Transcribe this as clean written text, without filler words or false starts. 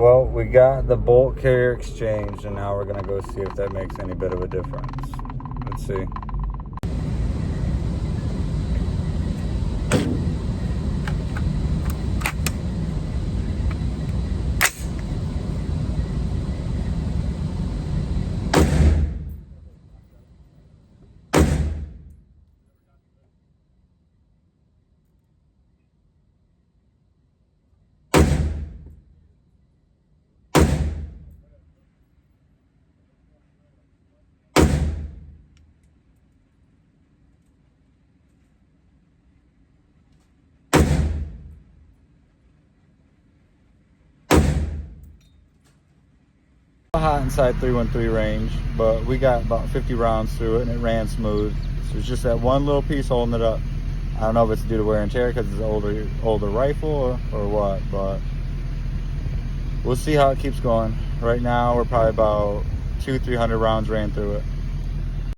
Well, we got the bolt carrier exchanged, and now we're gonna go see if that makes any bit of a difference. Let's see. Hot inside 313 range, but we got about 50 rounds through it and it ran smooth. So it's just that one little piece holding it up. I don't know if it's due to wear and tear because it's an older rifle or what, but we'll see how it keeps going. Right now we're probably about 200-300 rounds ran through it.